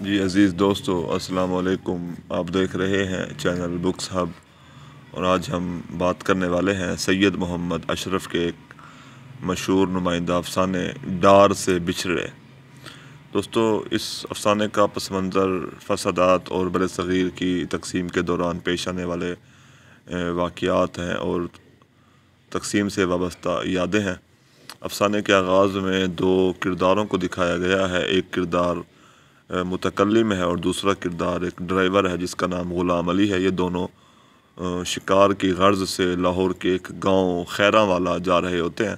جی عزیز دوستو السلام علیکم۔ آپ دیکھ رہے ہیں چینل بکس ہب، اور آج ہم بات کرنے والے ہیں سید محمد اشرف کے ایک مشہور نمائندہ افسانے ڈار سے بچھڑے۔ دوستو اس افسانے کا پس منظر فسادات اور برصغیر کی تقسیم کے دوران پیش آنے والے واقعات ہیں اور تقسیم سے وابستہ یادیں ہیں۔ افسانے کے آغاز میں دو کرداروں کو دکھایا گیا ہے، ایک کردار متکلم ہے اور دوسرا کردار ایک ڈرائیور ہے جس کا نام غلام علی ہے۔ یہ دونوں شکار کی غرض سے لاہور کے ایک گاؤں خیراں والا جا رہے ہوتے ہیں۔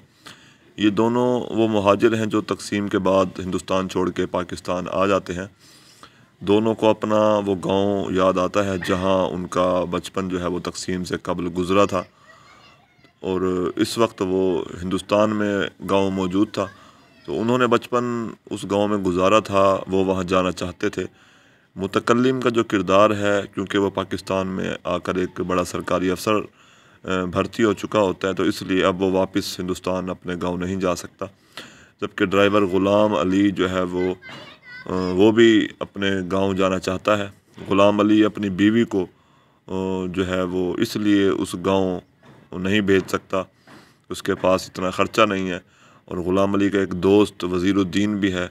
یہ دونوں وہ مہاجر ہیں جو تقسیم کے بعد ہندوستان چھوڑ کے پاکستان آ جاتے ہیں۔ دونوں کو اپنا وہ گاؤں یاد آتا ہے جہاں ان کا بچپن جو ہے وہ تقسیم سے قبل گزرا تھا، اور اس وقت وہ ہندوستان میں گاؤں موجود تھا، تو انہوں نے بچپن اس گاؤں میں گزارا تھا، وہ وہاں جانا چاہتے تھے۔ متکلم کا جو کردار ہے، کیونکہ وہ پاکستان میں آ کر ایک بڑا سرکاری افسر بھرتی ہو چکا ہوتا ہے، تو اس لیے اب وہ واپس ہندوستان اپنے گاؤں نہیں جا سکتا، جبکہ ڈرائیور غلام علی جو ہے وہ بھی اپنے گاؤں جانا چاہتا ہے۔ غلام علی اپنی بیوی کو جو ہے وہ اس لیے اس گاؤں نہیں بھیج سکتا، اس کے پاس اتنا خرچہ نہیں ہے، اور غلام علی کا ایک دوست وزیر الدین بھی ہے،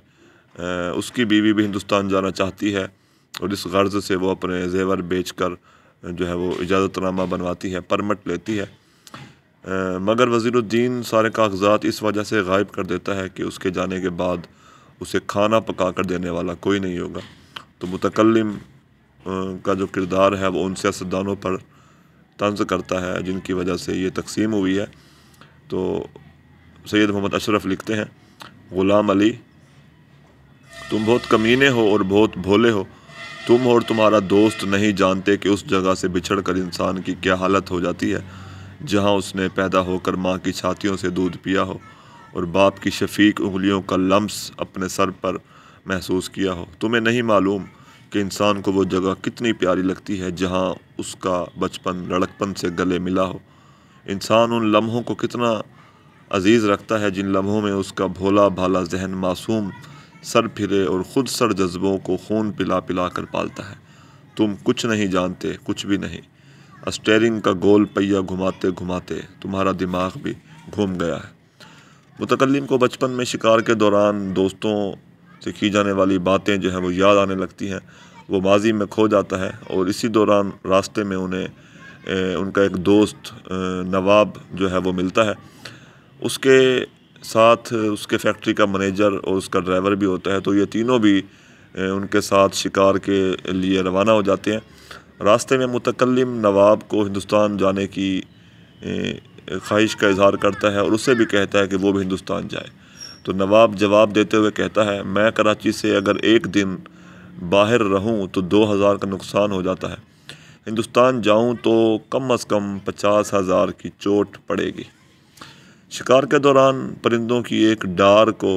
اس کی بیوی بھی ہندوستان جانا چاہتی ہے، اور اس غرض سے وہ اپنے زیور بیچ کر جو ہے وہ اجازت نامہ بنواتی ہے، پرمٹ لیتی ہے، مگر وزیر الدین سارے کاغذات اس وجہ سے غائب کر دیتا ہے کہ اس کے جانے کے بعد اسے کھانا پکا کر دینے والا کوئی نہیں ہوگا۔ تو متکلم کا جو کردار ہے وہ ان سیاستدانوں پر طنز کرتا ہے جن کی وجہ سے یہ تقسیم ہوئی ہے۔ تو سید محمد اشرف لکھتے ہیں، غلام علی، تم بہت کمینے ہو اور بہت بھولے ہو، تم اور تمہارا دوست نہیں جانتے کہ اس جگہ سے بچھڑ کر انسان کی کیا حالت ہو جاتی ہے جہاں اس نے پیدا ہو کر ماں کی چھاتیوں سے دودھ پیا ہو اور باپ کی شفیق انگلیوں کا لمس اپنے سر پر محسوس کیا ہو۔ تمہیں نہیں معلوم کہ انسان کو وہ جگہ کتنی پیاری لگتی ہے جہاں اس کا بچپن لڑکپن سے گلے ملا ہو۔ انسان ان لمحوں کو کتنا عزیز رکھتا ہے جن لمحوں میں اس کا بھولا بھالا ذہن معصوم سر پھرے اور خود سر جذبوں کو خون پلا پلا کر پالتا ہے۔ تم کچھ نہیں جانتے، کچھ بھی نہیں۔ اسٹیئرنگ کا گول پہیہ گھماتے گھماتے تمہارا دماغ بھی گھوم گیا ہے۔ متکلم کو بچپن میں شکار کے دوران دوستوں سے کی جانے والی باتیں جو ہیں وہ یاد آنے لگتی ہیں، وہ ماضی میں کھو جاتا ہے، اور اسی دوران راستے میں ان کا ایک دوست نواب جو ہے وہ ملتا ہے، اس کے ساتھ اس کے فیکٹری کا منیجر اور اس کا ڈرائیور بھی ہوتا ہے، تو یہ تینوں بھی ان کے ساتھ شکار کے لیے روانہ ہو جاتے ہیں۔ راستے میں متکلم نواب کو ہندوستان جانے کی خواہش کا اظہار کرتا ہے اور اس سے بھی کہتا ہے کہ وہ بھی ہندوستان جائے، تو نواب جواب دیتے ہوئے کہتا ہے، میں کراچی سے اگر ایک دن باہر رہوں تو 2000 کا نقصان ہو جاتا ہے، ہندوستان جاؤں تو کم از کم 50,000 کی چوٹ پڑے گی۔ شکار کے دوران پرندوں کی ایک ڈار کو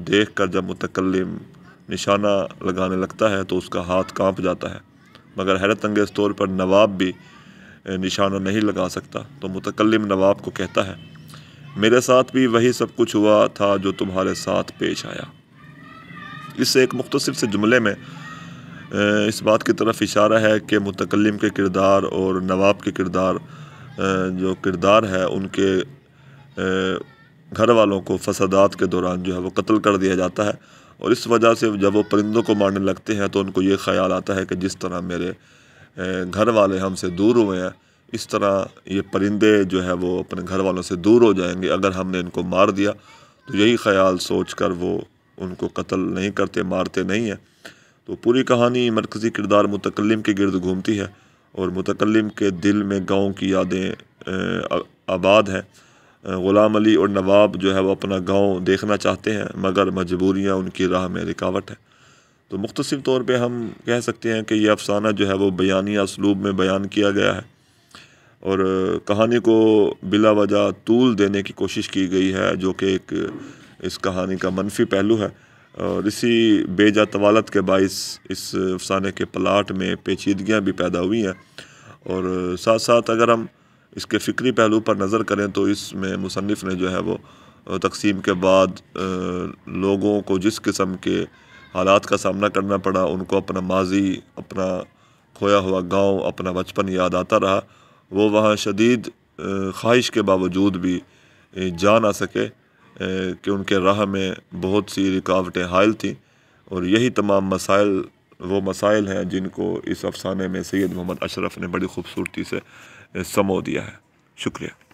دیکھ کر جب متکلم نشانہ لگانے لگتا ہے تو اس کا ہاتھ کانپ جاتا ہے، مگر حیرت انگیز طور پر نواب بھی نشانہ نہیں لگا سکتا، تو متکلم نواب کو کہتا ہے، میرے ساتھ بھی وہی سب کچھ ہوا تھا جو تمہارے ساتھ پیش آیا۔ اس سے ایک مختصر سے جملے میں اس بات کی طرف اشارہ ہے کہ متکلم کے کردار اور نواب کے جو کردار ہے ان کے گھر والوں کو فسادات کے دوران جو ہے وہ قتل کر دیا جاتا ہے، اور اس وجہ سے جب وہ پرندوں کو مارنے لگتے ہیں تو ان کو یہ خیال آتا ہے کہ جس طرح میرے گھر والے ہم سے دور ہوئے ہیں، اس طرح یہ پرندے جو ہے وہ اپنے گھر والوں سے دور ہو جائیں گے اگر ہم نے ان کو مار دیا، تو یہی خیال سوچ کر وہ ان کو قتل نہیں کرتے، مارتے نہیں ہیں۔ تو پوری کہانی مرکزی کردار متکلم کے گرد گھومتی ہے، اور متکلم کے دل میں گاؤں کی یادیں آباد ہیں۔ غلام علی اور نواب جو ہے وہ اپنا گاؤں دیکھنا چاہتے ہیں، مگر مجبوریاں ان کی راہ میں رکاوٹ ہے۔ تو مختصر طور پہ ہم کہہ سکتے ہیں کہ یہ افسانہ جو ہے وہ بیانیہ اسلوب میں بیان کیا گیا ہے، اور کہانی کو بلا وجہ طول دینے کی کوشش کی گئی ہے، جو کہ ایک اس کہانی کا منفی پہلو ہے، اور اسی بے جا طوالت کے باعث اس افسانے کے پلاٹ میں پیچیدگیاں بھی پیدا ہوئی ہیں، اور ساتھ ساتھ اگر ہم اس کے فکری پہلو پر نظر کریں تو اس میں مصنف نے جو ہے وہ تقسیم کے بعد لوگوں کو جس قسم کے حالات کا سامنا کرنا پڑا، ان کو اپنا ماضی، اپنا کھویا ہوا گاؤں، اپنا بچپن یاد آتا رہا، وہ وہاں شدید خواہش کے باوجود بھی جا نہ سکے کہ ان کے راہ میں بہت سی رکاوٹیں حائل تھیں، اور یہی تمام مسائل وہ مسائل ہیں جن کو اس افسانے میں سید محمد اشرف نے بڑی خوبصورتی سے سمو دیا ہے۔ شکریہ۔